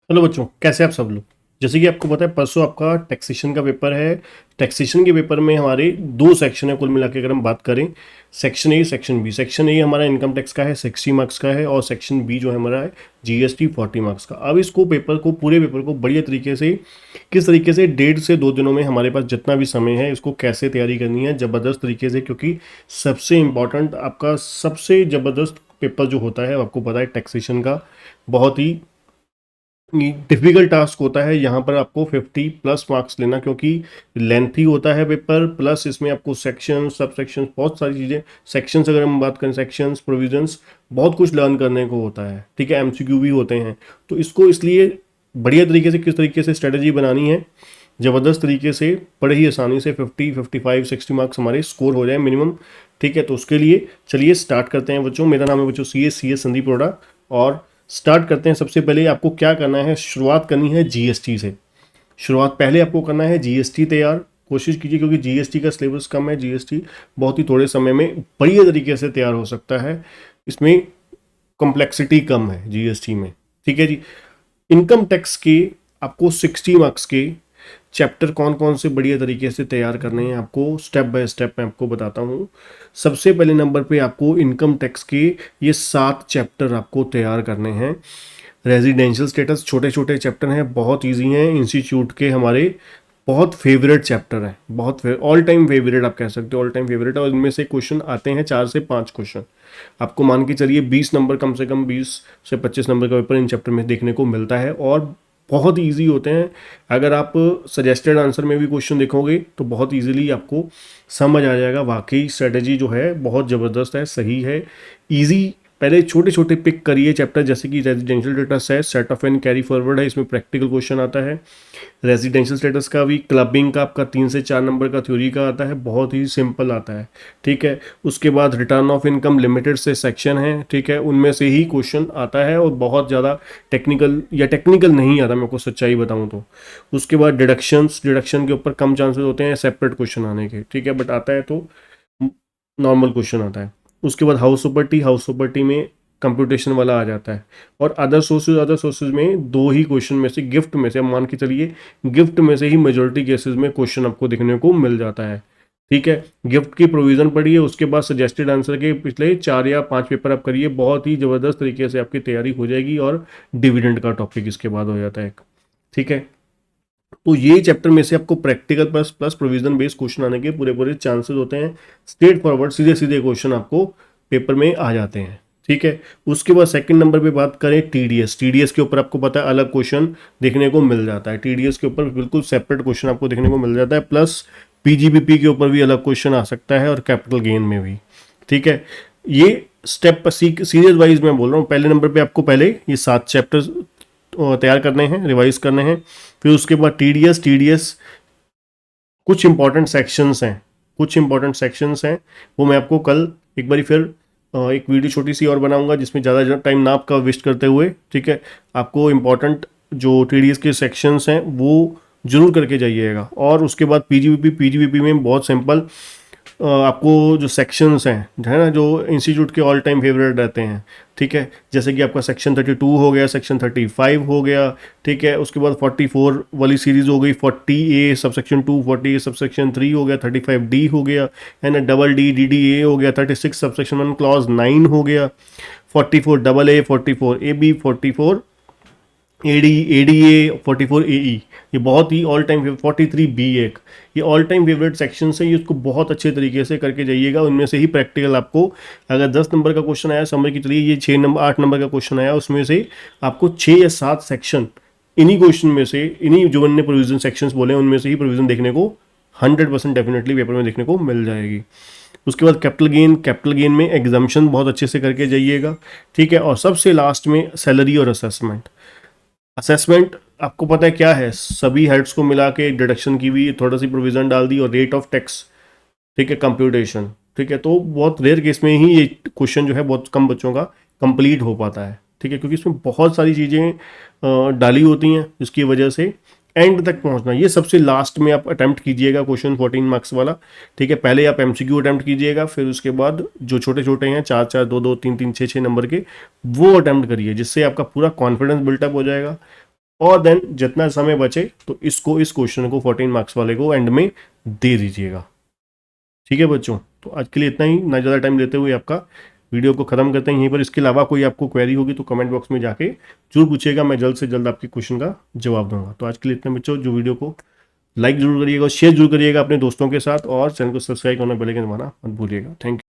Hello बच्चों, कैसे आप सब लोग। जैसे कि आपको पता है, परसों आपका टैक्सेशन का पेपर है। टैक्सेशन के पेपर में हमारे दो सेक्शन है कुल मिला के, अगर हम बात करें section A section B. Section A हमारा इनकम टैक्स का है, 60 मार्क्स का है, और सेक्शन बी जो है हमारा है जीएसटी 40 मार्क्स का। अब इसको पेपर को पूरे पेपर को बढ़िया तरीके से, किस तरीके से 1.5 से 2 दिनों में हमारे पास जितना भी समय है इसको कैसे तैयारी करनी है ज़बरदस्त तरीके से, क्योंकि सबसे इम्पॉर्टेंट आपका सबसे ज़बरदस्त पेपर जो होता है आपको पता है टैक्सेशन का, बहुत ही डिफिकल्ट टास्क होता है। यहाँ पर आपको 50+ मार्क्स लेना, क्योंकि लेंथी होता है पेपर, प्लस इसमें आपको सेक्शन सब सेक्शन बहुत सारी चीज़ें, सेक्शंस अगर हम बात करें, सेक्शंस प्रोविजंस बहुत कुछ लर्न करने को होता है। ठीक है, एमसीक्यू भी होते हैं। तो इसको इसलिए बढ़िया तरीके से, किस तरीके से स्ट्रेटजी बनानी है ज़बरदस्त तरीके से, बड़े ही आसानी से 50 55 60 मार्क्स हमारे स्कोर हो जाए मिनिमम। ठीक है, तो उसके लिए चलिए स्टार्ट करते हैं बच्चों। मेरा नाम है बच्चों सी एस संदीप अरोड़ा, और स्टार्ट करते हैं। सबसे पहले आपको क्या करना है, शुरुआत करनी है जीएसटी से। शुरुआत पहले आपको करना है जीएसटी तैयार। कोशिश कीजिए, क्योंकि जीएसटी का सिलेबस कम है, जीएसटी बहुत ही थोड़े समय में बढ़िया तरीके से तैयार हो सकता है। इसमें कॉम्प्लेक्सिटी कम है जीएसटी में। ठीक है जी। इनकम टैक्स के आपको 60 मार्क्स के चैप्टर कौन कौन से बढ़िया तरीके से तैयार करने हैं, आपको स्टेप बाय स्टेप मैं आपको बताता हूँ। सबसे पहले नंबर पे आपको इनकम टैक्स के ये 7 चैप्टर आपको तैयार करने हैं। रेजिडेंशियल स्टेटस छोटे छोटे चैप्टर हैं, बहुत इजी हैं, इंस्टीट्यूट के हमारे बहुत फेवरेट चैप्टर हैं, बहुत ऑल टाइम फेवरेट आप कह सकते हो, ऑल टाइम फेवरेट। और इनमें से क्वेश्चन आते हैं 4 से 5 क्वेश्चन। आपको मान के चलिए 20 नंबर, कम से कम 20 से 25 नंबर का पेपर इन चैप्टर में देखने को मिलता है, और बहुत इजी होते हैं। अगर आप सजेस्टेड आंसर में भी क्वेश्चन देखोगे तो बहुत इजीली आपको समझ आ जाएगा, वाकई स्ट्रेटजी जो है बहुत ज़बरदस्त है, सही है, इजी। पहले छोटे छोटे पिक करिए चैप्टर, जैसे कि रेजिडेंशियल स्टेटस है, set of and carry forward है, इसमें प्रैक्टिकल क्वेश्चन आता है। रेजिडेंशियल स्टेटस का भी क्लबिंग का आपका 3 से 4 नंबर का थ्योरी का आता है, बहुत ही सिंपल आता है। ठीक है, उसके बाद रिटर्न ऑफ इनकम लिमिटेड से सेक्शन है, ठीक है, उनमें से ही क्वेश्चन आता है, और बहुत ज़्यादा टेक्निकल या टेक्निकल नहीं आता, मैं को सच्चाई बताऊँ तो। उसके बाद डिडक्शंस, डिडक्शन के ऊपर कम चांसेस होते हैं सेपरेट क्वेश्चन आने के, ठीक है, बट आता है तो नॉर्मल क्वेश्चन आता है। उसके बाद हाउस प्रॉपर्टी, हाउस प्रॉपर्टी में कंप्यूटेशन वाला आ जाता है। और अदर सोर्सेज में 2 ही क्वेश्चन में से, गिफ्ट में से, हम मान के चलिए गिफ्ट में से ही मेजोरिटी केसेस में क्वेश्चन आपको देखने को मिल जाता है। ठीक है, गिफ्ट की प्रोविजन पढ़िए, उसके बाद सजेस्टेड आंसर के पिछले 4 या 5 पेपर आप करिए, बहुत ही ज़बरदस्त तरीके से आपकी तैयारी हो जाएगी। और डिविडेंड का टॉपिक इसके बाद हो जाता है। ठीक है, तो ये चैप्टर में से आपको practical plus plus provision based question आने के पूरे पूरे चांसेस होते हैं। स्ट्रेट फॉरवर्ड सीधे सीधे क्वेश्चन आपको पेपर में आ जाते हैं। ठीक है, उसके बाद सेकंड नंबर पे बात करें टीडीएस। टीडीएस के ऊपर आपको पता है अलग क्वेश्चन देखने को मिल जाता है, टीडीएस के ऊपर बिल्कुल सेपरेट क्वेश्चन आपको देखने को मिल जाता है, प्लस पीजीबीपी के ऊपर भी अलग क्वेश्चन आ सकता है, और कैपिटल गेन में भी। ठीक है, ये स्टेप पर सीरीज वाइज मैं बोल रहा हूँ। पहले नंबर पे आपको पहले ये 7 चैप्टर तैयार करने हैं, रिवाइज करने हैं। फिर उसके बाद टीडीएस कुछ इंपॉर्टेंट सेक्शंस हैं, कुछ इंपॉर्टेंट सेक्शंस हैं, वो मैं आपको कल एक बारी फिर एक वीडियो छोटी सी और बनाऊंगा, जिसमें ज़्यादा टाइम ना आपका वेस्ट करते हुए, ठीक है, आपको इंपॉर्टेंट जो टीडीएस के सेक्शंस हैं वो जरूर करके जाइएगा। और उसके बाद पीजीबीपी में बहुत सिंपल, आपको जो सेक्शंस हैं है ना, जो इंस्टीट्यूट के ऑल टाइम फेवरेट रहते हैं। ठीक है, जैसे कि आपका सेक्शन 32 हो गया, सेक्शन 35 हो गया। ठीक है, उसके बाद 44 वाली सीरीज हो गई, 40A sub section 2, 40A sub section 3 हो गया, 35D हो गया, है ना, डबल डी DDA हो गया, 36 सब सेक्शन 1 क्लॉज 9 हो गया, 44AA, 44AB, 44 ADA, 44AE, ये बहुत ही ऑल टाइम, 43B एक, ये ऑल टाइम फेवरेट सेक्शन है। ये उसको बहुत अच्छे तरीके से करके जाइएगा। उनमें से ही प्रैक्टिकल आपको, अगर 10 नंबर का क्वेश्चन आया, समझ के चलिए ये 8 नंबर का क्वेश्चन आया, उसमें से आपको 6 या 7 सेक्शन इन्हीं क्वेश्चन में से, इन्हीं जो मैंने प्रोविजन सेक्शंस बोले उनमें से ही प्रोविजन देखने को 100% डेफिनेटली पेपर में देखने को मिल जाएगी। उसके बाद कैपिटल गेन में एग्जाम्शन बहुत अच्छे से करके जाइएगा। ठीक है, और सबसे लास्ट में सैलरी और असेसमेंट। असेसमेंट आपको पता है क्या है, सभी हेड्स को मिला के डिडक्शन की भी थोड़ा सी प्रोविजन डाल दी, और रेट ऑफ टैक्स, ठीक है, कंप्यूटेशन। ठीक है, तो बहुत रेयर केस में ही ये क्वेश्चन जो है बहुत कम बच्चों का कंप्लीट हो पाता है। ठीक है, क्योंकि इसमें बहुत सारी चीज़ें डाली होती हैं, जिसकी वजह से एंड तक पहुंचना, ये सबसे लास्ट में आप अटैम्प्ट कीजिएगा क्वेश्चन 14 मार्क्स वाला। ठीक है, पहले आप एमसीक्यू अटैम्प्ट कीजिएगा, फिर उसके बाद जो छोटे छोटे हैं 4 4, 2 2, 3 3, 6 6 नंबर के, वो अटैम्प्ट करिए, जिससे आपका पूरा कॉन्फिडेंस बिल्टअप हो जाएगा। और देन जितना समय बचे तो इसको, इस क्वेश्चन को 14 मार्क्स वाले को एंड में दे दीजिएगा। ठीक है बच्चों, तो आज के लिए इतना ही, ना ज़्यादा टाइम लेते हुए आपका वीडियो को खत्म करते हैं यहीं पर। इसके अलावा कोई आपको क्वेरी होगी तो कमेंट बॉक्स में जाके जरूर पूछिएगा, मैं जल्द से जल्द आपके क्वेश्चन का जवाब दूंगा। तो आज के लिए इतना बच्चों, जो वीडियो को लाइक जरूर करिएगा और शेयर जरूर करिएगा अपने दोस्तों के साथ, और चैनल को सब्सक्राइब करना, बेल आइकन दबाना मत भूलिएगा। Thank you.